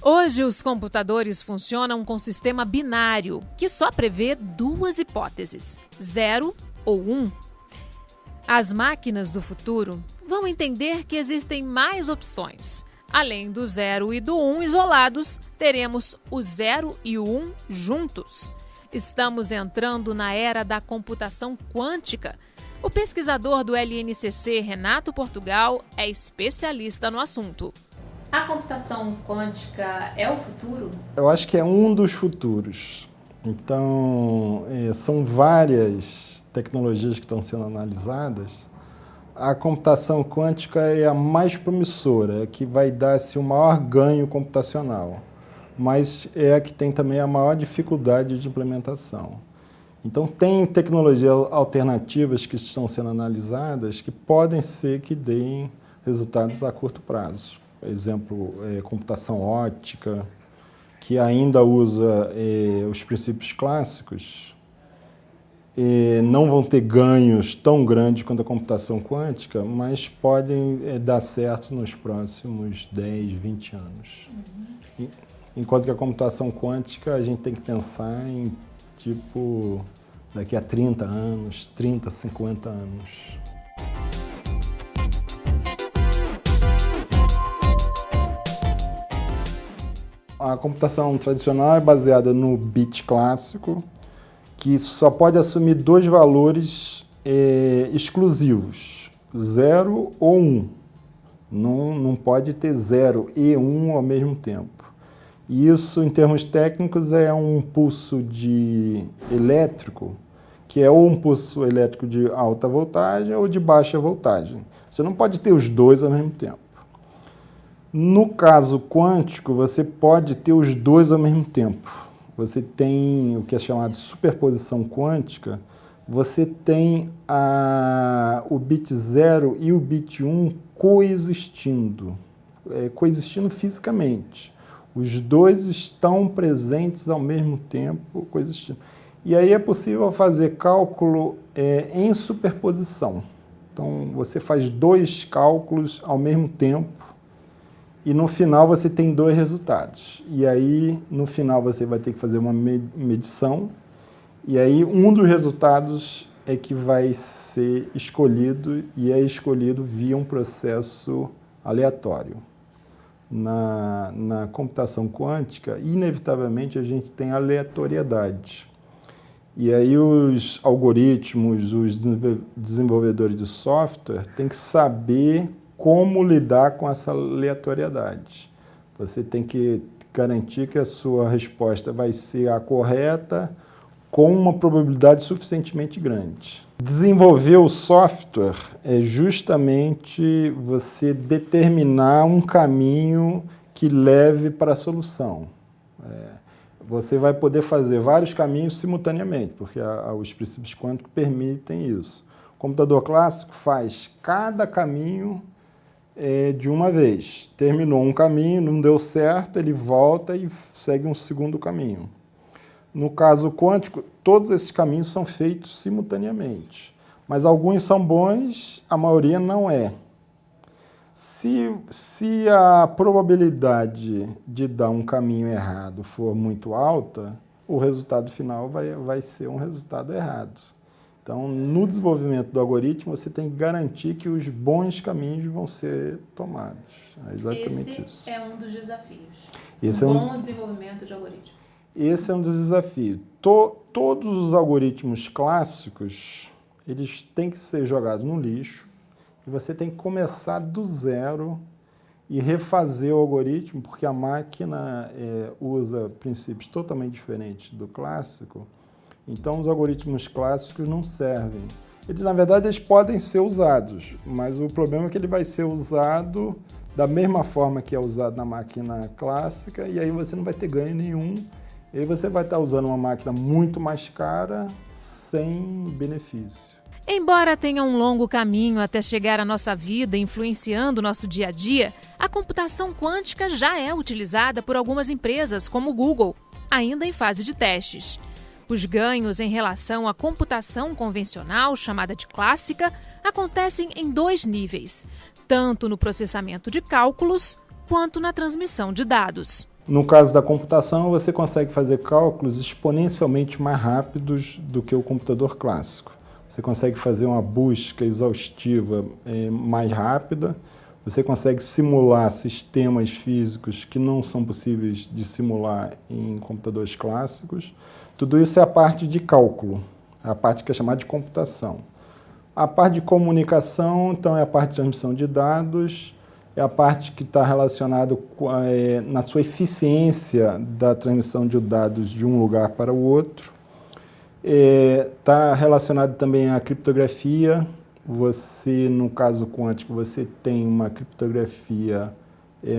Hoje, os computadores funcionam com sistema binário, que só prevê duas hipóteses, 0 ou 1. As máquinas do futuro vão entender que existem mais opções. Além do 0 e do 1 isolados, teremos o 0 e o 1 juntos. Estamos entrando na era da computação quântica. O pesquisador do LNCC, Renato Portugal, é especialista no assunto. A computação quântica é o futuro? Eu acho que é um dos futuros. Então, são várias tecnologias que estão sendo analisadas. A computação quântica é a mais promissora, é que vai dar o maior ganho computacional, mas é a que tem também a maior dificuldade de implementação. Então, tem tecnologias alternativas que estão sendo analisadas que podem ser que deem resultados a curto prazo. Por exemplo, computação óptica, que ainda usa os princípios clássicos, não vão ter ganhos tão grandes quanto a computação quântica, mas podem dar certo nos próximos 10, 20 anos. Enquanto que a computação quântica, a gente tem que pensar em, daqui a 30 anos, 30, 50 anos. A computação tradicional é baseada no bit clássico, que só pode assumir dois valores exclusivos, 0 ou 1. Não pode ter 0 e 1 ao mesmo tempo. Isso, em termos técnicos, é um pulso elétrico, que é ou um pulso elétrico de alta voltagem ou de baixa voltagem. Você não pode ter os dois ao mesmo tempo. No caso quântico, você pode ter os dois ao mesmo tempo. Você tem o que é chamado de superposição quântica, você tem o bit 0 e o bit 1 coexistindo fisicamente. Os dois estão presentes ao mesmo tempo, coexistindo. E aí é possível fazer cálculo em superposição. Então, você faz dois cálculos ao mesmo tempo, e no final você tem dois resultados. E aí, no final, você vai ter que fazer uma medição. E aí, um dos resultados é que vai ser escolhido, e é escolhido via um processo aleatório. Na computação quântica, inevitavelmente, a gente tem aleatoriedade. E aí, os algoritmos, os desenvolvedores de software têm que saber como lidar com essa aleatoriedade. Você tem que garantir que a sua resposta vai ser a correta com uma probabilidade suficientemente grande. Desenvolver o software é justamente você determinar um caminho que leve para a solução. Você vai poder fazer vários caminhos simultaneamente, porque os princípios quânticos permitem isso. O computador clássico faz cada caminho de uma vez. Terminou um caminho, não deu certo, ele volta e segue um segundo caminho. No caso quântico, todos esses caminhos são feitos simultaneamente, mas alguns são bons, a maioria não é. Se a probabilidade de dar um caminho errado for muito alta, o resultado final vai ser um resultado errado. Então, no desenvolvimento do algoritmo, você tem que garantir que os bons caminhos vão ser tomados. É exatamente isso. Esse é um dos desafios. Bom desenvolvimento de algoritmo. Esse é um dos desafios. Todos os algoritmos clássicos, eles têm que ser jogados no lixo, e você tem que começar do zero e refazer o algoritmo, porque a máquina usa princípios totalmente diferentes do clássico. Então, os algoritmos clássicos não servem. Na verdade, eles podem ser usados, mas o problema é que ele vai ser usado da mesma forma que é usado na máquina clássica, e aí você não vai ter ganho nenhum. E aí você vai estar usando uma máquina muito mais cara, sem benefício. Embora tenha um longo caminho até chegar à nossa vida, influenciando o nosso dia a dia, a computação quântica já é utilizada por algumas empresas, como o Google, ainda em fase de testes. Os ganhos em relação à computação convencional, chamada de clássica, acontecem em dois níveis, tanto no processamento de cálculos quanto na transmissão de dados. No caso da computação, você consegue fazer cálculos exponencialmente mais rápidos do que o computador clássico. Você consegue fazer uma busca exaustiva mais rápida, você consegue simular sistemas físicos que não são possíveis de simular em computadores clássicos. Tudo isso é a parte de cálculo, a parte que é chamada de computação. A parte de comunicação, então, é a parte de transmissão de dados, é a parte que está relacionada na sua eficiência da transmissão de dados de um lugar para o outro. Está relacionado também à criptografia. Você, no caso quântico, você tem uma criptografia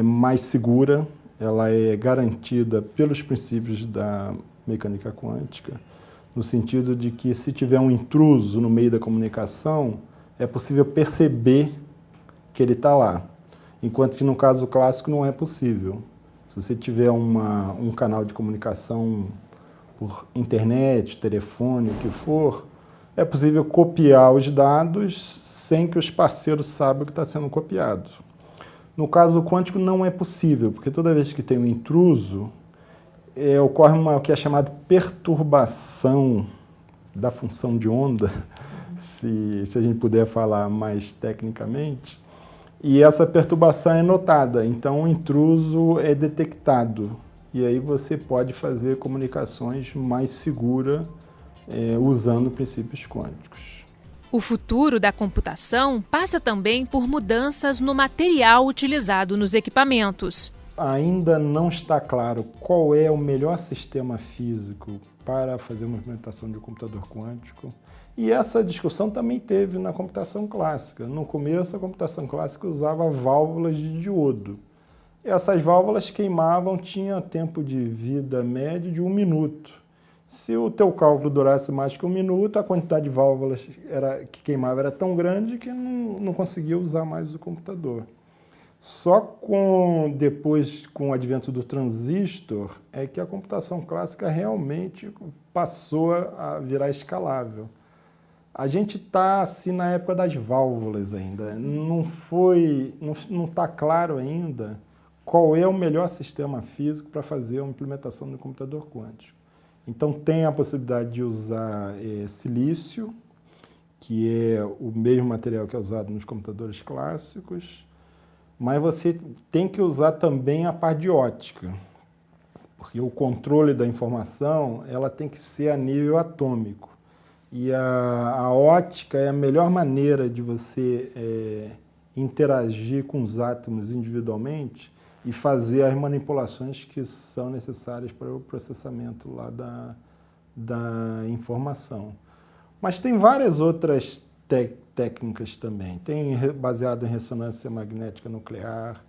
mais segura, ela é garantida pelos princípios da mecânica quântica, no sentido de que se tiver um intruso no meio da comunicação, é possível perceber que ele está lá. Enquanto que no caso clássico não é possível. Se você tiver um canal de comunicação por internet, telefone, o que for, é possível copiar os dados sem que os parceiros saibam o que está sendo copiado. No caso quântico não é possível, porque toda vez que tem um intruso, ocorre o que é chamado perturbação da função de onda, se a gente puder falar mais tecnicamente, e essa perturbação é notada, então o intruso é detectado, e aí você pode fazer comunicações mais seguras usando princípios quânticos. O futuro da computação passa também por mudanças no material utilizado nos equipamentos. Ainda não está claro qual é o melhor sistema físico para fazer uma implementação de um computador quântico. E essa discussão também teve na computação clássica. No começo, a computação clássica usava válvulas de diodo. Essas válvulas queimavam, tinha tempo de vida médio de 1 minuto. Se o teu cálculo durasse mais que 1 minuto, a quantidade de válvulas que queimava era tão grande que não conseguia usar mais o computador. Só depois, com o advento do transistor, é que a computação clássica realmente passou a virar escalável. A gente está assim na época das válvulas ainda. Não está claro ainda qual é o melhor sistema físico para fazer uma implementação do computador quântico. Então tem a possibilidade de usar silício, que é o mesmo material que é usado nos computadores clássicos, mas você tem que usar também a parte de ótica, porque o controle da informação ela tem que ser a nível atômico. E a ótica é a melhor maneira de você interagir com os átomos individualmente e fazer as manipulações que são necessárias para o processamento lá da informação. Mas tem várias outras técnicas também. Tem baseado em ressonância magnética nuclear,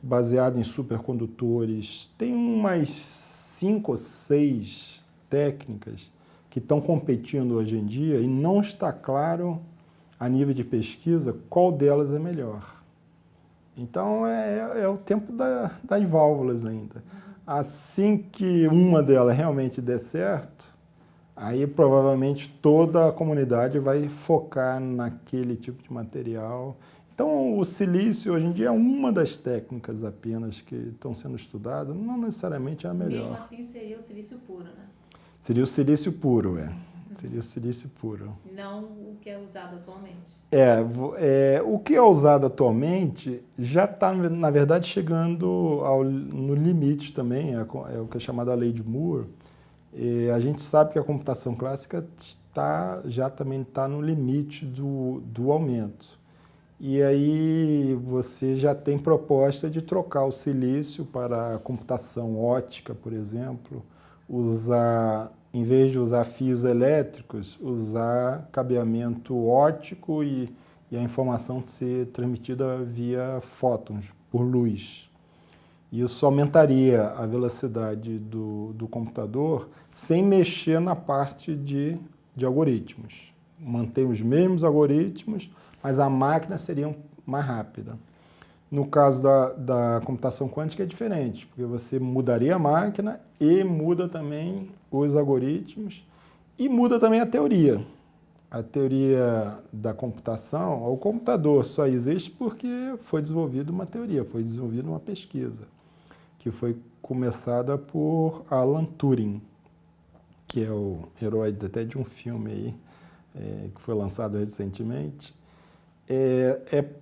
baseado em supercondutores. Tem umas 5 ou 6 técnicas que estão competindo hoje em dia e não está claro, a nível de pesquisa, qual delas é melhor. Então, é o tempo das válvulas ainda. Assim que uma delas realmente der certo, aí provavelmente toda a comunidade vai focar naquele tipo de material. Então, o silício hoje em dia é uma das técnicas apenas que estão sendo estudadas, não necessariamente é a melhor. Mesmo assim seria o silício puro, né? Seria o silício puro, Seria o silício puro. Não o que é usado atualmente. O que é usado atualmente já está, na verdade, chegando no limite também, é o que é chamado a lei de Moore. A gente sabe que a computação clássica já também está no limite do aumento. E aí você já tem proposta de trocar o silício para a computação ótica, por exemplo, em vez de usar fios elétricos, usar cabeamento óptico e a informação ser transmitida via fótons, por luz. Isso aumentaria a velocidade do computador sem mexer na parte de algoritmos. Mantém os mesmos algoritmos, mas a máquina seria mais rápida. No caso da computação quântica é diferente, porque você mudaria a máquina e muda também os algoritmos e muda também a teoria. A teoria da computação, o computador só existe porque foi desenvolvida uma teoria, foi desenvolvida uma pesquisa. que foi começada por Alan Turing, que é o herói até de um filme aí, que foi lançado recentemente.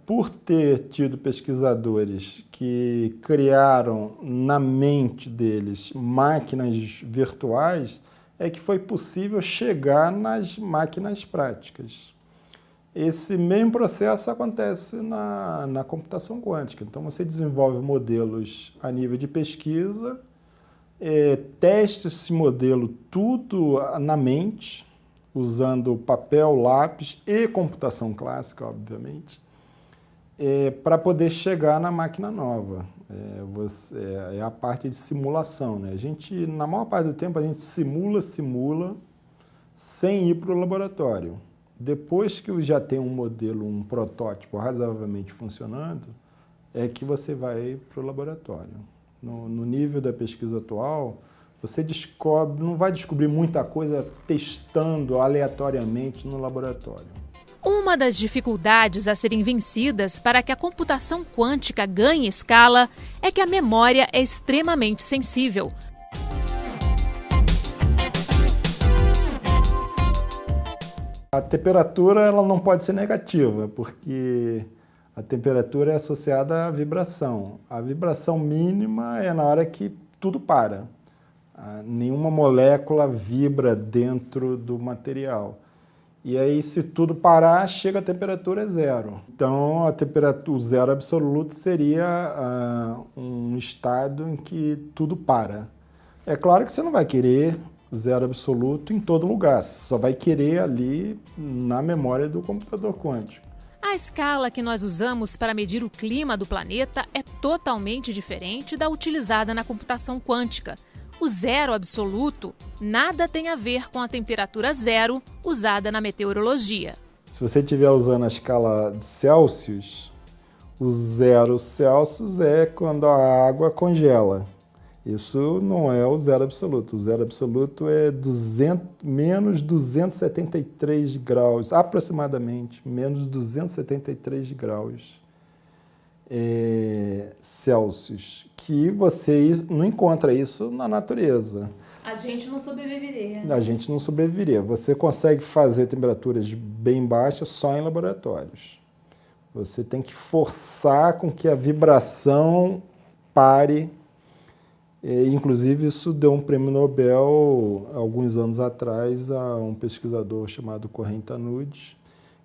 Por ter tido pesquisadores que criaram na mente deles máquinas virtuais, que foi possível chegar nas máquinas práticas. Esse mesmo processo acontece na computação quântica. Então, você desenvolve modelos a nível de pesquisa, testa esse modelo tudo na mente, usando papel, lápis e computação clássica, obviamente, para poder chegar na máquina nova. É a parte de simulação, né? Na maior parte do tempo, a gente simula sem ir para o laboratório. Depois que já tem um modelo, um protótipo razoavelmente funcionando, é que você vai para o laboratório. No nível da pesquisa atual, você não vai descobrir muita coisa testando aleatoriamente no laboratório. Uma das dificuldades a serem vencidas para que a computação quântica ganhe escala é que a memória é extremamente sensível. A temperatura ela não pode ser negativa, porque a temperatura é associada à vibração. A vibração mínima é na hora que tudo para. Nenhuma molécula vibra dentro do material. E aí, se tudo parar, chega a temperatura zero. Então, o zero absoluto seria um estado em que tudo para. É claro que você não vai querer zero absoluto em todo lugar, você só vai querer ali na memória do computador quântico. A escala que nós usamos para medir o clima do planeta é totalmente diferente da utilizada na computação quântica. O zero absoluto nada tem a ver com a temperatura zero usada na meteorologia. Se você estiver usando a escala de Celsius, o 0 Celsius é quando a água congela. Isso não é o zero absoluto. O zero absoluto é menos 273 graus, aproximadamente, menos 273 graus Celsius, que você não encontra isso na natureza. A gente não sobreviveria. A gente não sobreviveria. Você consegue fazer temperaturas bem baixas só em laboratórios. Você tem que forçar com que a vibração pare. Inclusive, isso deu um prêmio Nobel, alguns anos atrás, a um pesquisador chamado Corrêa Tanudes,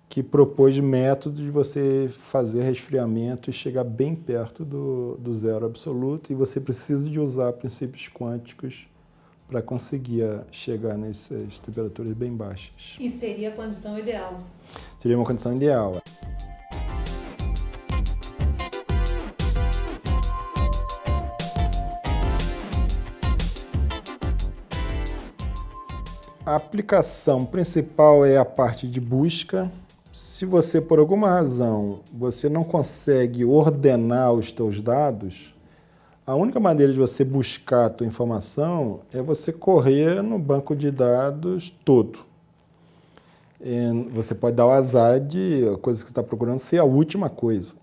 que propôs método de você fazer resfriamento e chegar bem perto do zero absoluto, e você precisa de usar princípios quânticos para conseguir chegar nessas temperaturas bem baixas. E seria a condição ideal? Seria uma condição ideal. A aplicação principal é a parte de busca. Se você, por alguma razão, você não consegue ordenar os seus dados, a única maneira de você buscar a tua informação é você correr no banco de dados todo. Você pode dar o azar de a coisa que você está procurando ser a última coisa.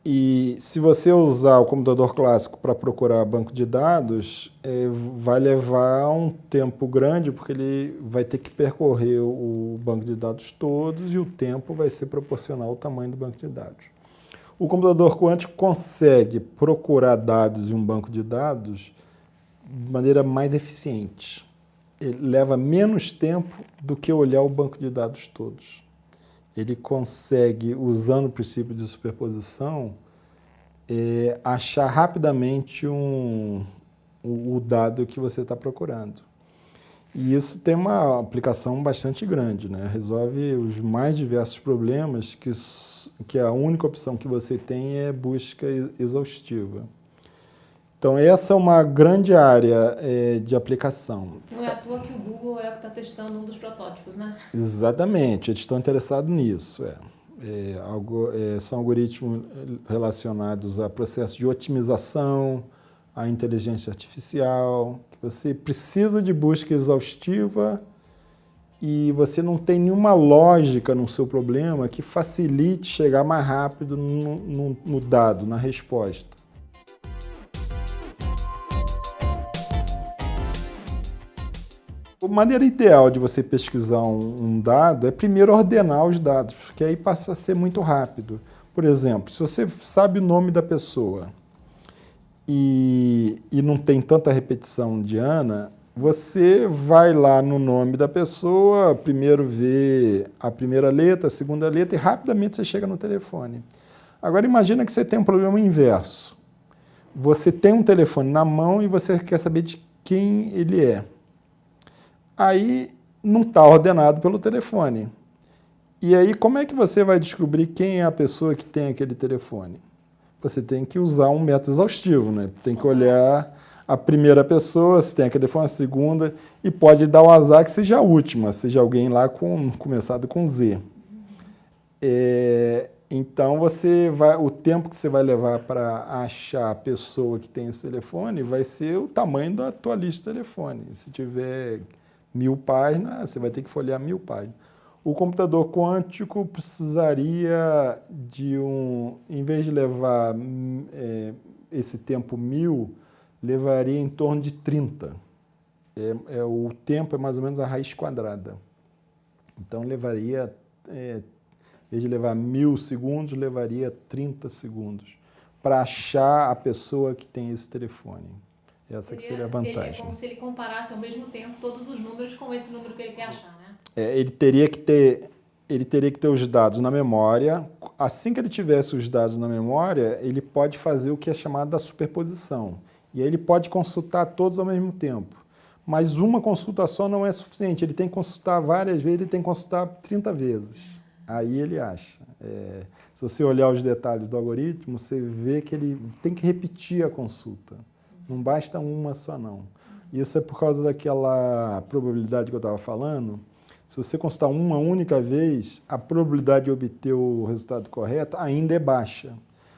E se você usar o computador clássico para procurar banco de dados, vai levar um tempo grande, porque ele vai ter que percorrer o banco de dados todos e o tempo vai ser proporcional ao tamanho do banco de dados. O computador quântico consegue procurar dados em um banco de dados de maneira mais eficiente. Ele leva menos tempo do que olhar o banco de dados todos. Ele consegue, usando o princípio de superposição, achar rapidamente o dado que você está procurando. E isso tem uma aplicação bastante grande, né? Resolve os mais diversos problemas que a única opção que você tem é busca exaustiva. Então, essa é uma grande área de aplicação. Não é à toa que o Google é o que está testando um dos protótipos, né? Exatamente, eles estão interessados nisso. São algoritmos relacionados a processos de otimização, a inteligência artificial. Você precisa de busca exaustiva e você não tem nenhuma lógica no seu problema que facilite chegar mais rápido no dado, na resposta. A maneira ideal de você pesquisar um dado é primeiro ordenar os dados, porque aí passa a ser muito rápido. Por exemplo, se você sabe o nome da pessoa e não tem tanta repetição de Ana, você vai lá no nome da pessoa, primeiro vê a primeira letra, a segunda letra e rapidamente você chega no telefone. Agora imagina que você tem um problema inverso. Você tem um telefone na mão e você quer saber de quem ele é. Aí não está ordenado pelo telefone. E aí como é que você vai descobrir quem é a pessoa que tem aquele telefone? Você tem que usar um método exaustivo, né? Tem que olhar a primeira pessoa, se tem aquele telefone, a segunda, e pode dar o azar que seja a última, seja alguém lá começado com Z. Então o tempo que você vai levar para achar a pessoa que tem esse telefone vai ser o tamanho da tua lista de telefone. Se tiver 1000 páginas, você vai ter que folhear 1000 páginas. O computador quântico precisaria em vez de levar esse tempo 1000, levaria em torno de 30. O tempo é mais ou menos a raiz quadrada. Então levaria, em vez de levar 1000 segundos, levaria 30 segundos para achar a pessoa que tem esse telefone. Essa que seria a vantagem. É como se ele comparasse ao mesmo tempo todos os números com esse número que ele quer achar, né? Ele teria que ter os dados na memória. Assim que ele tivesse os dados na memória, ele pode fazer o que é chamado da superposição. E aí ele pode consultar todos ao mesmo tempo. Mas uma consulta só não é suficiente. Ele tem que consultar várias vezes, ele tem que consultar 30 vezes. Aí ele acha. Se você olhar os detalhes do algoritmo, você vê que ele tem que repetir a consulta. Não basta uma só, não. Isso é por causa daquela probabilidade que eu estava falando. Se você consultar uma única vez, a probabilidade de obter o resultado correto ainda é baixa.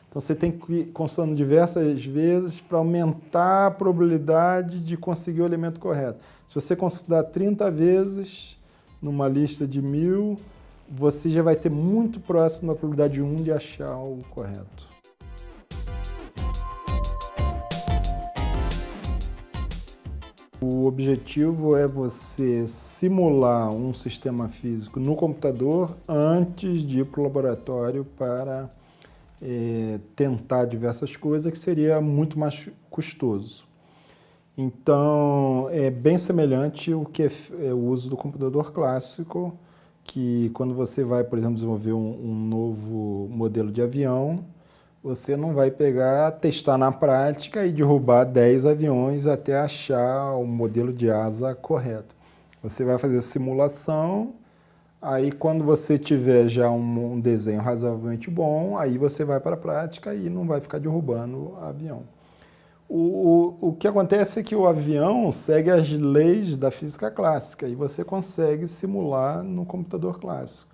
Então, você tem que ir consultando diversas vezes para aumentar a probabilidade de conseguir o elemento correto. Se você consultar 30 vezes numa lista de 1000, você já vai ter muito próximo da probabilidade de 1 de achar o correto. O objetivo é você simular um sistema físico no computador antes de ir para o laboratório para tentar diversas coisas, que seria muito mais custoso. Então, é bem semelhante ao que é o uso do computador clássico, que quando você vai, por exemplo, desenvolver um novo modelo de avião, você não vai testar na prática e derrubar 10 aviões até achar o modelo de asa correto. Você vai fazer simulação, aí quando você tiver já um desenho razoavelmente bom, aí você vai para a prática e não vai ficar derrubando o avião. O que acontece é que o avião segue as leis da física clássica e você consegue simular no computador clássico.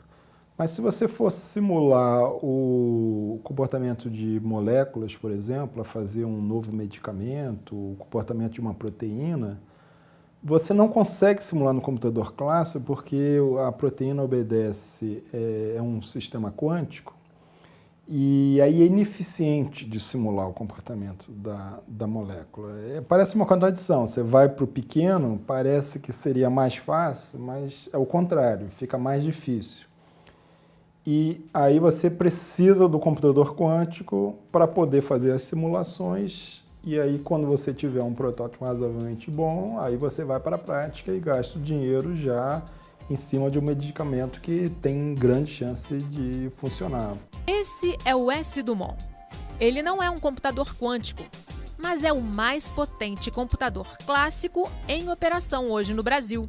Mas se você for simular o comportamento de moléculas, por exemplo, a fazer um novo medicamento, o comportamento de uma proteína, você não consegue simular no computador clássico porque a proteína obedece a um sistema quântico e aí é ineficiente de simular o comportamento da molécula. Parece uma contradição. Você vai para o pequeno, parece que seria mais fácil, mas é o contrário, fica mais difícil. E aí você precisa do computador quântico para poder fazer as simulações. E aí, quando você tiver um protótipo razoavelmente bom, aí você vai para a prática e gasta o dinheiro já em cima de um medicamento que tem grande chance de funcionar. Esse é o S. Dumont. Ele não é um computador quântico, mas é o mais potente computador clássico em operação hoje no Brasil.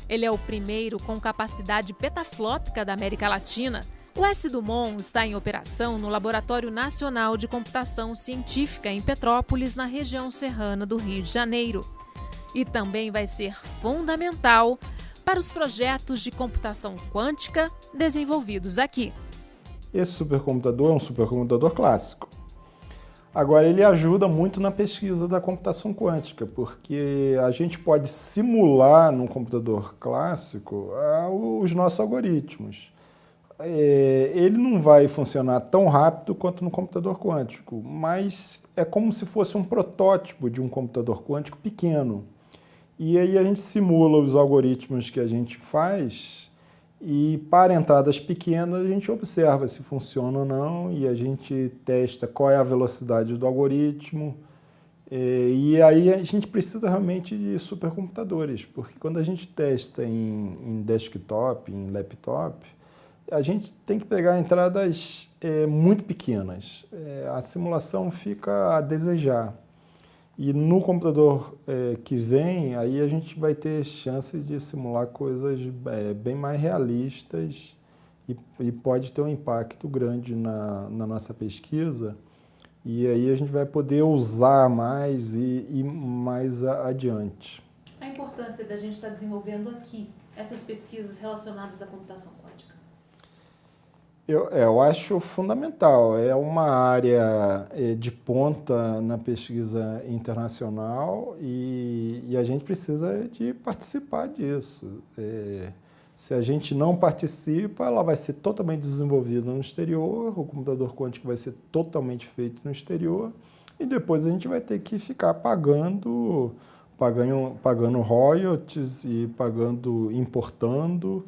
Ele é o primeiro com capacidade petaflópica da América Latina. O S. Dumont está em operação no Laboratório Nacional de Computação Científica em Petrópolis, na região serrana do Rio de Janeiro. E também vai ser fundamental para os projetos de computação quântica desenvolvidos aqui. Esse supercomputador é um supercomputador clássico. Agora, ele ajuda muito na pesquisa da computação quântica, porque a gente pode simular no computador clássico os nossos algoritmos. Ele não vai funcionar tão rápido quanto no computador quântico, mas é como se fosse um protótipo de um computador quântico pequeno. E aí a gente simula os algoritmos que a gente faz e para entradas pequenas a gente observa se funciona ou não e a gente testa qual é a velocidade do algoritmo. E aí a gente precisa realmente de supercomputadores, porque quando a gente testa em desktop, em laptop, a gente tem que pegar entradas muito pequenas. A simulação fica a desejar. E no computador que vem, aí a gente vai ter chance de simular coisas bem mais realistas e pode ter um impacto grande na nossa pesquisa. E aí a gente vai poder usar mais e mais adiante. A importância da gente estar desenvolvendo aqui essas pesquisas relacionadas à computação quântica? Eu acho fundamental. É uma área de ponta na pesquisa internacional e a gente precisa de participar disso. Se a gente não participa, ela vai ser totalmente desenvolvida no exterior, o computador quântico vai ser totalmente feito no exterior e depois a gente vai ter que ficar pagando royalties e importando.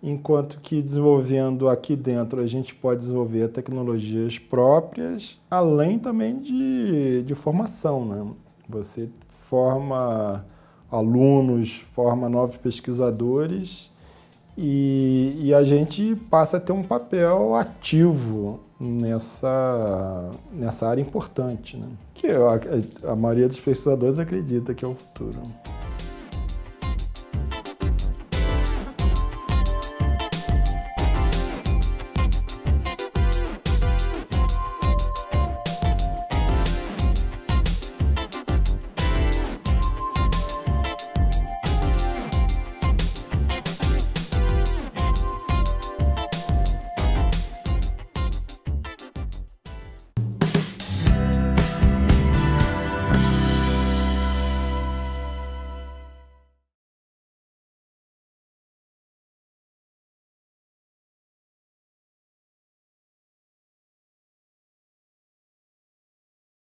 Enquanto que desenvolvendo aqui dentro a gente pode desenvolver tecnologias próprias, além também de formação, né? Você forma alunos, forma novos pesquisadores e a gente passa a ter um papel ativo nessa área importante, né? Que a maioria dos pesquisadores acredita que é o futuro.